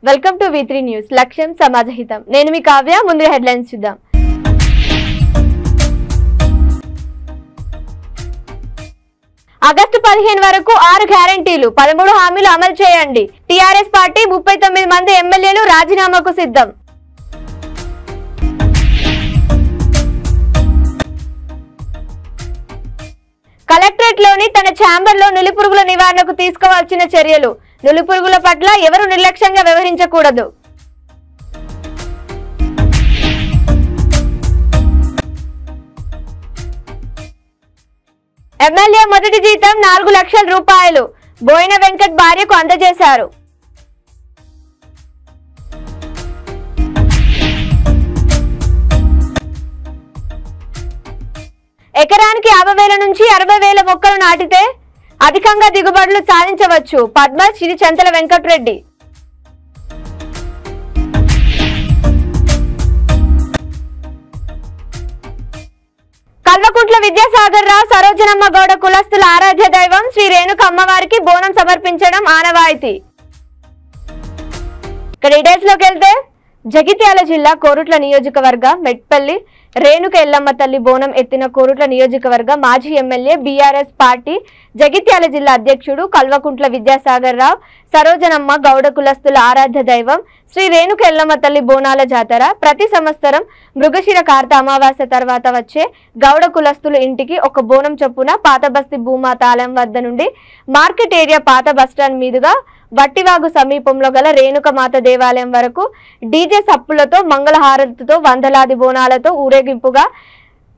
Welcome to V3 news. లక్ష్యం సమాజహితం. నేను మీ కావ్య. ముందు హెడ్లైన్స్ చూద్దాం. ఆగస్టు 15 వరకు 6 గ్యారెంటీలు 13 హామీలు అమలు చేయండి. టీఆర్ఎస్ పార్టీ 39 మంది ఎమ్మెల్యేలు రాజీనామాకు సిద్ధం. కలెక్టరేట్ లోని తన ఛాంబర్ లో నులిపురుగుల నివారణకు తీసుకోవాల్సిన చర్యలు. నులిపురుగుల పట్ల ఎవరు నిర్లక్ష్యంగా వ్యవహరించకూడదు. ఎమ్మెల్యే మొదటి జీతం 4 లక్షల రూపాయలు బోయిన వెంకట్ భార్యకు అందజేశారు. ఎకరానికి 50,000 నుంచి 60,000 మొక్కలు నాటితే అధికంగా దిగుబడులు సాధించవచ్చు. పద్మ శ్రీ చంతల వెంకటరెడ్డి. కల్వకుంట్ల విద్యాసాగర్ రావు సరోజనమ్మ గౌడ కులస్తుల ఆరాధ్య దైవం శ్రీ రేణుక అమ్మవారికి బోనం సమర్పించడం ఆనవాయితీ. ఇక్కడ డీటెయిల్స్ లోకి వెళ్తే జగిత్యాల జిల్లా కోరుట్ల నియోజకవర్గ మెట్పల్లి రేణుక ఎల్లమ్మ తల్లి బోనం ఎత్తిన కోరుట్ల నియోజకవర్గ మాజీ ఎమ్మెల్యే బీఆర్ఎస్ పార్టీ జగిత్యాల జిల్లా అధ్యక్షుడు కల్వకుంట్ల విద్యాసాగర్ రావు సరోజనమ్మ గౌడ కులస్తుల ఆరాధ్య దైవం శ్రీ రేణుక ఎల్లమ్మ తల్లి బోనాల జాతర ప్రతి సంవత్సరం మృగశిర కార్త అమావాస్య తర్వాత వచ్చే గౌడ కులస్తుల ఇంటికి ఒక బోనం చొప్పున పాత బస్తీ భూమాత ఆలయం వద్ద నుండి మార్కెట్ ఏరియా పాత బస్టాండ్ మీదుగా వట్టివాగు సమీపంలో గల రేణుకమాత దేవాలయం వరకు డీజే సప్పులతో మంగళహారతితో వందలాది బోనాలతో ఊరేగింపుగా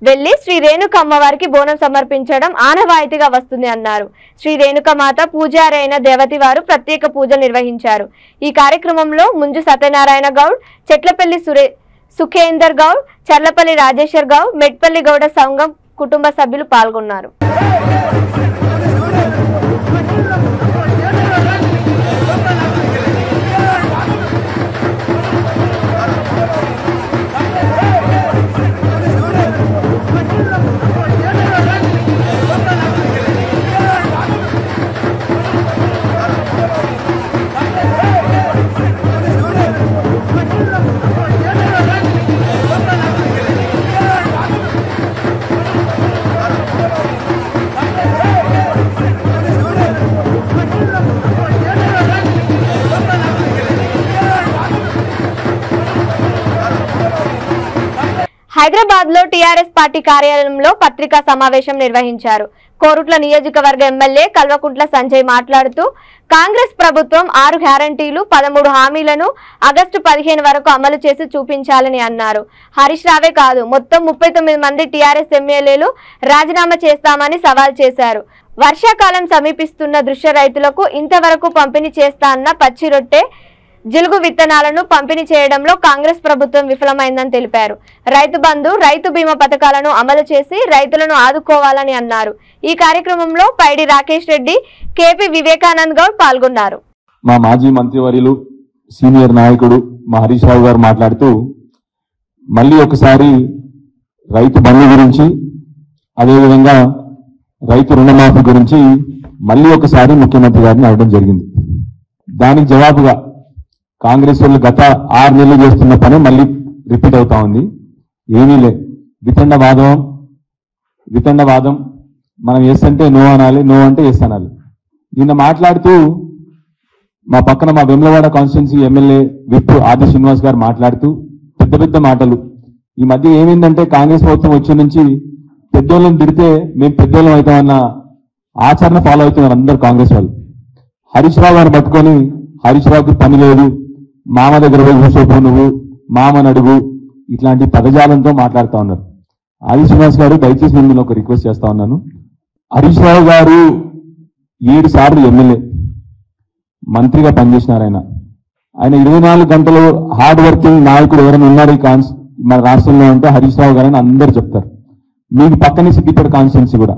వెళ్లి శ్రీ రేణుక అమ్మవారికి బోనం సమర్పించడం ఆనవాయితీగా వస్తుంది అన్నారు. శ్రీ రేణుకమాత పూజారి అయిన దేవతి వారు ప్రత్యేక పూజలు నిర్వహించారు. ఈ కార్యక్రమంలో ముంజు సత్యనారాయణ గౌడ్, చెట్లపల్లి సుఖేందర్ గౌడ్, చర్లపల్లి రాజేశ్వర్ గౌడ్, మెట్పల్లి గౌడ సంఘం కుటుంబ సభ్యులు పాల్గొన్నారు. హైదరాబాద్ లో టీఆర్ఎస్ పార్టీ కార్యాలయంలో పత్రికా సమావేశం నిర్వహించారు. కోరుట్ల నియోజకవర్గ ఎమ్మెల్యే కల్వకుంట్ల సంజయ్ మాట్లాడుతూ కాంగ్రెస్ ప్రభుత్వం 6 గ్యారంటీలు 13 హామీలను ఆగస్టు 15 వరకు అమలు చేసి చూపించాలని అన్నారు. హరీష్ రావే కాదు మొత్తం 39 మంది టీఆర్ఎస్ ఎమ్మెల్యేలు రాజీనామా చేస్తామని సవాల్ చేశారు. వర్షాకాలం సమీపిస్తున్న దృశ్య రైతులకు ఇంతవరకు పంపిణీ చేస్తా అన్న పచ్చి రొట్టె జిలుగు విత్తనాలను పంపిణీ చేయడంలో కాంగ్రెస్ ప్రభుత్వం విఫలమైందని తెలిపారు. రైతు బంధు, రైతు బీమా పథకాలను అమలు చేసి రైతులను ఆదుకోవాలని అన్నారు. ఈ కార్యక్రమంలో పైడి రాకేష్ రెడ్డి, కేపీ వివేకానంద్ గౌడ్ పాల్గొన్నారు. మా మాజీ మంత్రివర్యులు సీనియర్ నాయకుడు మా హరీష్ రావు గారు మాట్లాడుతూ మళ్ళీ ఒకసారి రైతు బంధు గురించి అదేవిధంగా రైతు రుణమాఫీ గురించి మళ్ళీ ఒకసారి ముఖ్యమంత్రి గారిని అడగడం జరిగింది. దానికి జవాబుగా కాంగ్రెస్ వాళ్ళు గత 6 నెలలు చేస్తున్న పని మళ్ళీ రిపీట్ అవుతా ఉంది. ఏమీ లే, వితండవాదం మనం ఎస్ అంటే నో అనాలి, నో అంటే ఎస్ అనాలి. నిన్న మాట్లాడుతూ మా పక్కన మా వెమ్లవాడ కాన్స్టిట్యున్సీ ఎమ్మెల్యే విప్ ఆది శ్రీనివాస్ గారు మాట్లాడుతూ పెద్ద పెద్ద మాటలు. ఈ మధ్య ఏమైందంటే కాంగ్రెస్ ప్రభుత్వం వచ్చే నుంచి పెద్దోళ్ళని తిడితే మేము పెద్దోళ్ళం అవుతామన్న ఆచరణ ఫాలో అవుతున్నారు అందరు కాంగ్రెస్ వాళ్ళు. హరీష్ రావు గారిని పట్టుకొని హరీష్ రావుకి పని లేదు, మామ దగ్గర పోయి కూర్చోపు, నువ్వు మామని అడుగు, ఇట్లాంటి పదజాలంతో మాట్లాడుతూ ఉన్నారు. ఆది శ్రీనివాస్ గారు దయచేసి మిమ్మల్ని ఒక రిక్వెస్ట్ చేస్తా ఉన్నాను. హరీష్ రావు గారు 7 సార్లు ఎమ్మెల్యే మంత్రిగా పనిచేసినారు. ఆయన 24 గంటలు హార్డ్ వర్కింగ్ నాయకుడు ఎవరైనా ఉన్నారు మన రాష్ట్రంలో అంటే హరీష్ రావు గారు అని అందరూ చెప్తారు. మీకు పక్కనే సిద్దిపేట కాన్స్టిట్యున్సీ కూడా,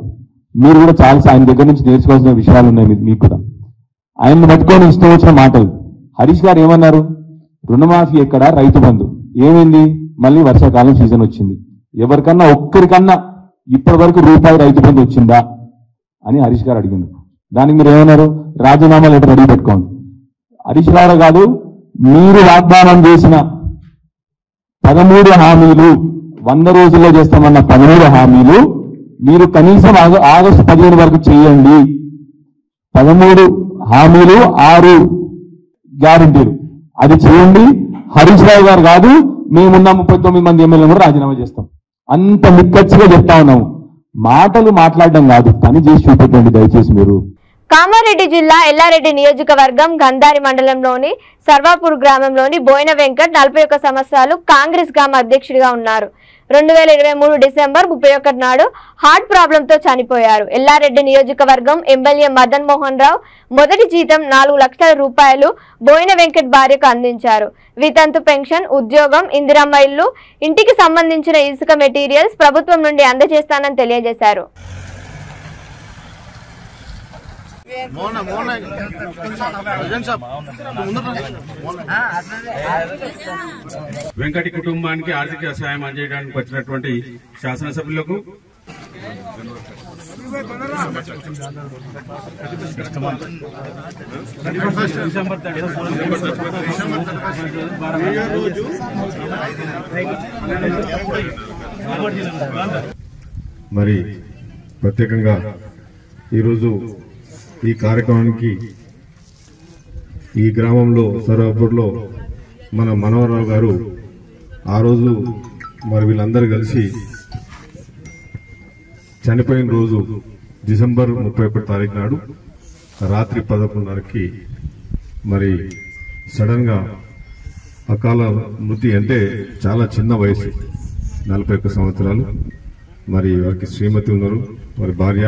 మీరు కూడా చాలా ఆయన దగ్గర నుంచి నేర్చుకోవాల్సిన విషయాలు ఉన్నాయి మీకు కూడా. ఆయన్ని పట్టుకొని ఇష్టం వచ్చిన మాటలు. హరీష్ గారు ఏమన్నారు? రుణమాఫీ ఎక్కడ, రైతు బంధు ఏమైంది? మళ్ళీ వర్షాకాలం సీజన్ వచ్చింది, ఎవరికన్నా ఒక్కరికన్నా ఇప్పటి వరకు రూపాయి రైతు బంధు వచ్చిందా అని హరీష్ గారు అడిగింది. దానికి మీరు ఏమన్నారు? రాజీనామా లెటర్ అడిగి పెట్టుకోండి. హరీష్ రావు కాదు, మీరు వాగ్దానం చేసిన 13 హామీలు 100 రోజుల్లో చేస్తామన్న 13 హామీలు మీరు కనీసం ఆగస్టు 15 వరకు చేయండి. 13 హామీలు 6 గ్యారంటీలు అది చేయండి. హరీష్ రావు గారు కాదు, మేమున్న 39 మంది ఎమ్మెల్యేలు కూడా రాజీనామా చేస్తాం. అంత నిక్కచ్చిగా చెప్తా ఉన్నాము. మాటలు మాట్లాడడం కాదు, పని చేసి చూపెట్టండి దయచేసి మీరు. కామారెడ్డి జిల్లా ఎల్లారెడ్డి నియోజకవర్గం గంధారి మండలంలోని సర్వాపూర్ గ్రామంలోని బోయిన వెంకట్ 41 సంవత్సరాలు కాంగ్రెస్ గ్రామ అధ్యక్షుడిగా ఉన్నారు. 2023 డిసెంబర్ 31 నాడు హార్ట్ ప్రాబ్లంతో చనిపోయారు. ఎల్లారెడ్డి నియోజకవర్గం ఎమ్మెల్యే మదన్ మోహన్ రావు మొదటి జీతం 4 లక్షల రూపాయలు బోయిన వెంకట్ భార్యకు అందించారు. వితంతు పెన్షన్, ఉద్యోగం, ఇందిరమ్మ ఇల్లు, ఇంటికి సంబంధించిన ఇసుక మెటీరియల్స్ ప్రభుత్వం నుండి అందజేస్తానని తెలియజేశారు. వెంకటి కుటుంబానికి ఆర్థిక సాయం అందజేయడానికి వచ్చినటువంటి శాసనసభ్యులకు మరి ప్రత్యేకంగా ఈరోజు ఈ కార్యక్రమానికి ఈ గ్రామంలో సర్వాపూర్లో మన మనోహరరావు గారు ఆ రోజు మరి వీళ్ళందరూ కలిసి చనిపోయిన రోజు డిసెంబర్ 31 తారీఖు నాడు రాత్రి 11:30కి మరి సడన్ గా అకాల మృతి. అంటే చాలా చిన్న వయసు, 41 సంవత్సరాలు. మరి వారికి శ్రీమతి ఉన్నారు, మరి భార్య,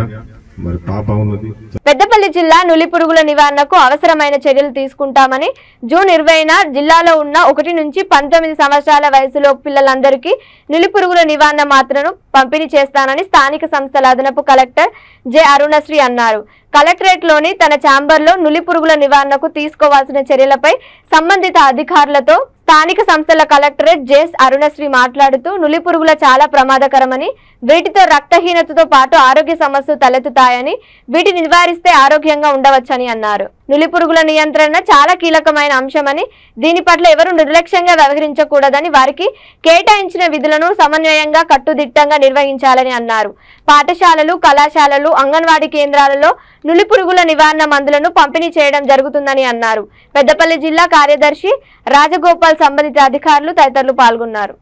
మరి పాప ఉన్నది. పెద్దపల్లి జిల్లా నులి పురుగుల నివారణకు అవసరమైన చర్యలు తీసుకుంటామని జూన్ 20న జిల్లాలో ఉన్న 1 నుంచి 19 సంవత్సరాల వయసులో పిల్లలందరికీ నులి పురుగుల నివారణ మాత్రను పంపిణీ చేస్తానని స్థానిక సంస్థల అదనపు కలెక్టర్ జె అరుణశ్రీ అన్నారు. కలెక్టరేట్లోని తన ఛాంబర్లో నులి పురుగుల నివారణకు తీసుకోవాల్సిన చర్యలపై సంబంధిత అధికారులతో స్థానిక సంస్థల కలెక్టరేట్ జెస్ అరుణశ్రీ మాట్లాడుతూ నులి పురుగుల చాలా ప్రమాదకరమని, వీటితో రక్తహీనతతో పాటు ఆరోగ్య సమస్యలు తలెత్తుతాయని, వీటిని నివారిస్తే ఆరోగ్యంగా ఉండవచ్చని అన్నారు. నులి పురుగుల నియంత్రణ చాలా కీలకమైన అంశమని, దీని పట్ల ఎవరూ నిర్లక్ష్యంగా వ్యవహరించకూడదని, వారికి కేటాయించిన విధులను సమన్వయంగా కట్టుదిట్టంగా నిర్వహించాలని అన్నారు. పాఠశాలలు, కళాశాలలు, అంగన్వాడీ కేంద్రాలలో నులి పురుగుల నివారణ మందులను పంపిణీ చేయడం జరుగుతుందని అన్నారు. పెద్దపల్లి జిల్లా కార్యదర్శి రాజగోపాల్, సంబంధిత అధికారులు తదితరులు పాల్గొన్నారు.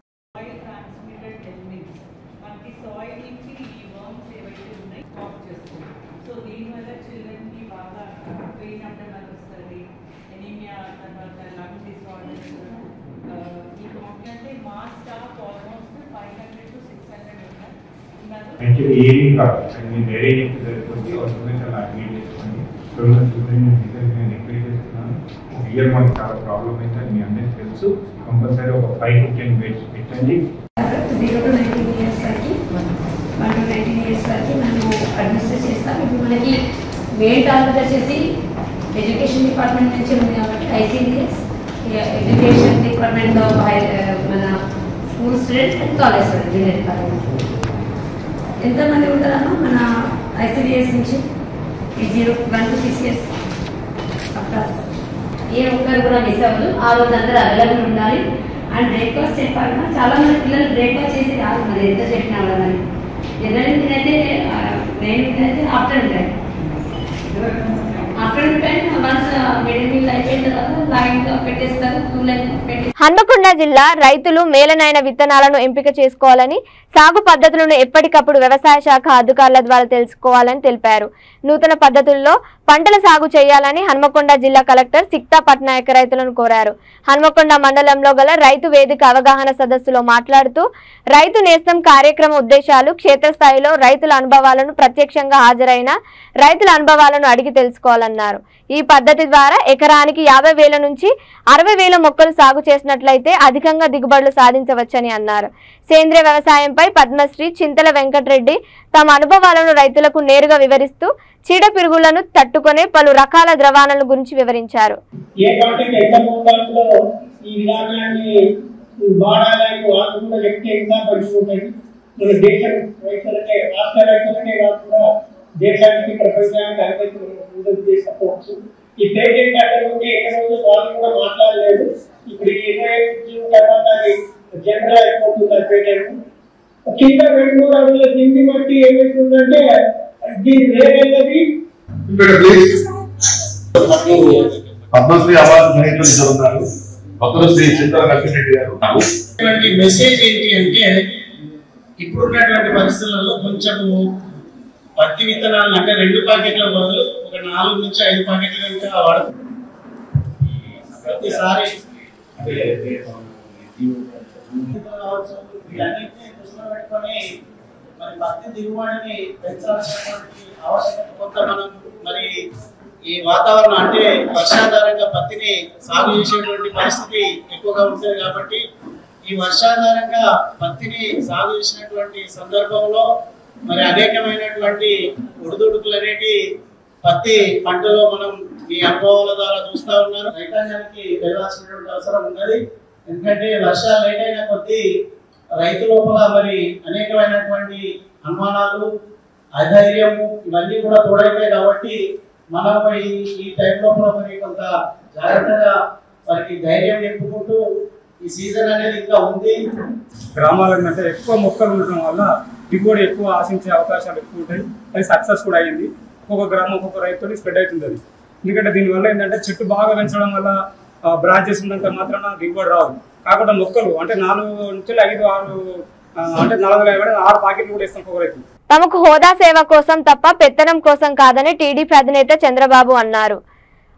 Actually, hearing cards and in very necessary hospital admit చేసుకోండి. రెండు సూపరింటెండెంట్ రిక్వెస్ట్ చేస్తున్నాను. ఇయర్ మనకు చాలా ప్రాబ్లం అయితే మీ అందరికీ తెలుసు. కంపల్సరీ ఒక 5 to 10 బెడ్స్ పెట్టండి. 0 to 19 years వరకు 1 to 19 years వరకు మనము అడ్మినిస్టర్ చేస్తాం. ఇప్పుడు మనకి మెయిన్ టార్గెట్ వచ్చేసి ఎడ్యుకేషన్ డిపార్ట్మెంట్ నుంచి ఉంది కాబట్టి ICDS ఎడ్యుకేషన్ డిపార్ట్మెంట్లో మన school students and college students ఎంతమంది ఉంటారన్నా మన ICDS నుంచి 1 to 6 years అప్రాస్ ఏ ఒక్కరు కూడా మిస్ అవ్వదు. ఆ రోజు అందరూ అవైలబుల్ ఉండాలి. అండ్ బ్రేక్ఫాస్ట్ చెప్పాలన్నా చాలా మంది పిల్లలు బ్రేక్ఫాస్ట్ చేసి రాదు, మరి ఎంత చెప్పినా కూడా. మరి జనరల్ నేనైతే ఆఫ్టర్నూన్ టైం హన్మకొండ జిల్లా రైతులు మేలైన విత్తనాలను ఎంపిక చేసుకోవాలని, సాగు పద్ధతులను ఎప్పటికప్పుడు వ్యవసాయ శాఖ అధికారుల ద్వారా తెలుసుకోవాలని తెలిపారు. నూతన పద్ధతుల్లో పంటల సాగు చేయాలని హన్మకొండ జిల్లా కలెక్టర్ సిక్తా పట్నాయక్ రైతులను కోరారు. హన్మకొండ మండలంలో గల రైతు వేదిక అవగాహన సదస్సులో మాట్లాడుతూ, రైతు నేస్తం కార్యక్రమ ఉద్దేశాలు, క్షేత్రస్థాయిలో రైతుల అనుభవాలను, ప్రత్యక్షంగా హాజరైన రైతుల అనుభవాలను అడిగి తెలుసుకోవాలన్నారు. ఈ పద్ధతి ద్వారా ఎకరానికి 50,000 నుంచి 60,000 మొక్కలు సాగు చేసినట్లయితే అధికంగా దిగుబడులు సాధించవచ్చని అన్నారు. సేంద్రియ వ్యవసాయంపై పద్మశ్రీ చింతల వెంకటరెడ్డి తమ అనుభవాలను రైతులకు నేరుగా వివరిస్తూ చీడ పిరుగులను తట్టుకునే పలు రకాల ద్రవాణాల గురించి వివరించారు. దేశానికి ప్రపంచానికి అనుమతి చెప్పవచ్చు. ఈ పేటెంట్ అక్కడ ఉంటే ఎక్కడ ఉందో వాళ్ళు కూడా మాట్లాడలేదు. ఇప్పుడు 25 తర్వాత అది జనరల్ అయిపోతుంది ఆ పేటెంట్. కింద 2-3 అడుగుల కింది బట్టి ఏమవుతుందంటే దీని వేరేది పద్మశ్రీ అవార్డు గ్రహీతలు జరుగుతారు. భక్తులు శ్రీ చింతల నరసింహరెడ్డి గారు. మెసేజ్ ఏంటి అంటే ఇప్పుడున్నటువంటి పరిస్థితులలో కొంచెము పత్తి విత్తనాలను అంటే 2 ప్యాకెట్ల బదులు ఒక 4 నుంచి 5 ప్యాకెట్లు కనుక వాడుతుంది. ప్రతిసారి పెట్టుకొని మరి పత్తి దిగుబడిని పెంచాల్సినటువంటి ఆవశ్యకత కొంత మనం మరి ఈ వాతావరణం అంటే వర్షాధారంగా పత్తిని సాగు చేసేటువంటి పరిస్థితి ఎక్కువగా ఉంటుంది కాబట్టి ఈ వర్షాధారంగా పత్తిని సాగు చేసినటువంటి సందర్భంలో మరి అనేకమైనటువంటి ఒడిదుడుకులు అనేటి పత్తి పంటలో మనం ఈ అనుభవాల ద్వారా చూస్తా ఉన్నారు. రైతాంగానికి వెళ్ళాల్సినటువంటి అవసరం ఉన్నది. ఎందుకంటే వర్షాలు లేట్ అయిన కొద్దీ రైతు లోపల మరి అనేకమైనటువంటి అనుమానాలు, అధైర్యము ఇవన్నీ కూడా తోడైతాయి. కాబట్టి మనం ఈ టైం లోపల మరి కొంత జాగ్రత్తగా వారికి ధైర్యం నింపుకుంటూ ఈ సీజన్ అనేది ఇంకా ఉంది. గ్రామాలకు అంటే ఎక్కువ మొక్కలు ఉండడం వల్ల దిగుబడి ఎక్కువ ఆశించే అవకాశాలు ఎక్కువ ఉంటాయి. అది సక్సెస్ కూడా అయ్యింది. ఒక్కొక్క గ్రామం ఒక్కొక్క రైతుతో స్ప్రెడ్ అవుతుంది అది. ఎందుకంటే దీనివల్ల ఏంటంటే చెట్టు బాగా పెంచడం వల్ల బ్రాంచెస్ ఉన్నంత మాత్రాన దిగుబడి రావు. కాకుండా మొక్కలు అంటే 4 నుంచి 5-6 అంటే 6 ప్యాకెట్లు కూడా ఇస్తాం ఒక్కొక్క రైతు. తమకు హోదా సేవ కోసం తప్ప పెత్తనం కోసం కాదని టీడీపీ అధినేత చంద్రబాబు అన్నారు.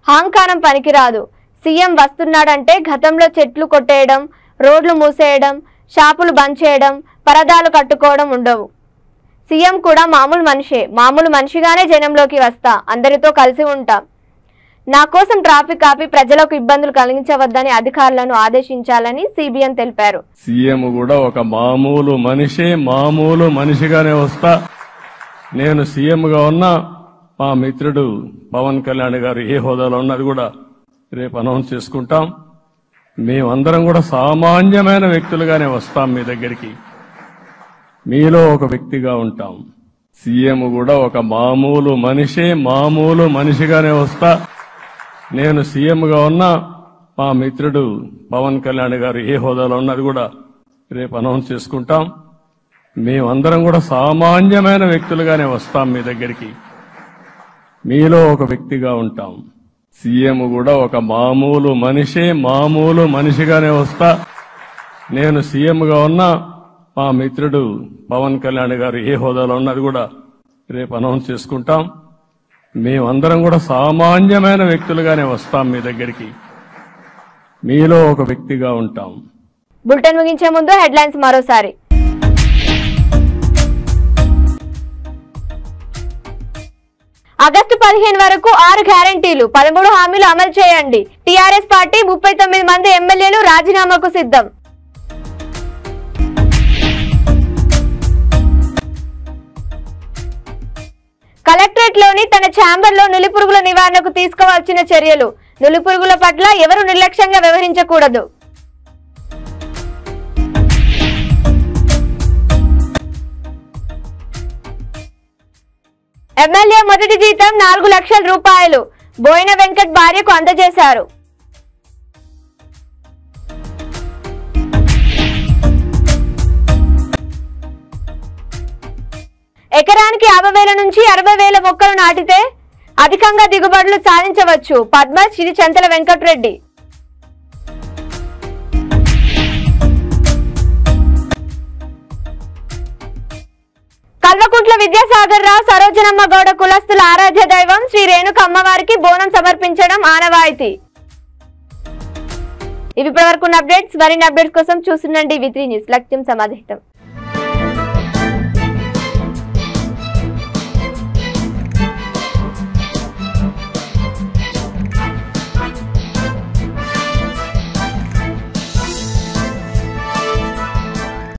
అహంకారం పనికిరాదు. సీఎం వస్తున్నాడంటే గతంలో చెట్లు కొట్టేయడం, రోడ్లు మూసేయడం, షాపులు బంద్ చేయడం, పరదాలు కట్టుకోవడం ఉండవు. సీఎం కూడా మామూలు మనిషే. మామూలు మనిషిగానే జనంలోకి వస్తా, అందరితో కలిసి ఉంటా. నా కోసం ట్రాఫిక్ ఆపి ప్రజలకు ఇబ్బందులు కలిగించవద్దని అధికారులను ఆదేశించాలని సిబిఎన్ తెలిపారు. సీఎం కూడా ఒక మామూలు మనిషే, మామూలు మనిషిగానే వస్తా. నేను సీఎంగా ఉన్నా మా మిత్రుడు పవన్ కళ్యాణ్ గారు ఏ హోదాలో ఉన్నది కూడా రేపు అనౌన్స్ చేసుకుంటాం. మేమందరం కూడా సామాన్యమైన వ్యక్తులుగానే వస్తాం మీ దగ్గరికి. మీలో ఒక వ్యక్తిగా ఉంటాం. సీఎం కూడా ఒక మామూలు మనిషే, మామూలు మనిషిగానే వస్తా. నేను సీఎంగా ఉన్నా మా మిత్రుడు పవన్ కళ్యాణ్ గారు ఏ హోదాలో ఉన్నది కూడా రేపు అనౌన్స్ చేసుకుంటాం. మేమందరం కూడా సామాన్యమైన వ్యక్తులుగానే వస్తాం మీ దగ్గరికి. మీలో ఒక వ్యక్తిగా ఉంటాం. సీఎం కూడా ఒక మామూలు మనిషే, మామూలు మనిషిగానే వస్తా. నేను సీఎంగా ఉన్నా మా మిత్రుడు పవన్ కళ్యాణ్ గారు ఏ హోదాలో ఉన్నది కూడా రేపు అనౌన్స్ చేసుకుంటాం. మేమందరం కూడా సామాన్యమైన వ్యక్తులుగానే వస్తాం మీ దగ్గరికి. మీలో ఒక వ్యక్తిగా ఉంటాం. బులెటిన్ ముగించే ముందు హెడ్లైన్స్ మరోసారి. ఆగస్టు 15 వరకు 6 గ్యారంటీలు, 13 హామీలు అమలు చేయండి. టీఆర్ఎస్ పార్టీ 39 మంది ఎమ్మెల్యేలు రాజీనామాకు సిద్ధం. కలెక్టరేట్ లోని తన ఛాంబర్ లో నులిపురుగుల నివారణకు తీసుకోవాల్సిన చర్యలు. నులిపురుగుల పట్ల ఎవరు నిర్లక్ష్యంగా వ్యవహరించకూడదు. ఎమ్మెల్యే మొదటి జీతం 4 లక్షల రూపాయలు బోయిన వెంకట్ భార్యకు అందజేశారు. ఎకరానికి 50,000 నుంచి 60,000 మొక్కలు నాటితే అధికంగా దిగుబడులు సాధించవచ్చు. పద్మశ్రీ చింతల వెంకటరెడ్డి. కల్వకుంట్ల విద్యాసాగర్ రావు సరోజనమ్మ గౌడ కులస్తుల ఆరాధ్య దైవం శ్రీ రేణుక అమ్మవారికి బోనం సమర్పించడం ఆనవాయితీ. ఇవి ఇప్పటివరకు అప్డేట్స్. మరిన్ని అప్డేట్స్ కోసం చూస్తుండండి V3 న్యూస్. లక్ష్యం సమాధితం.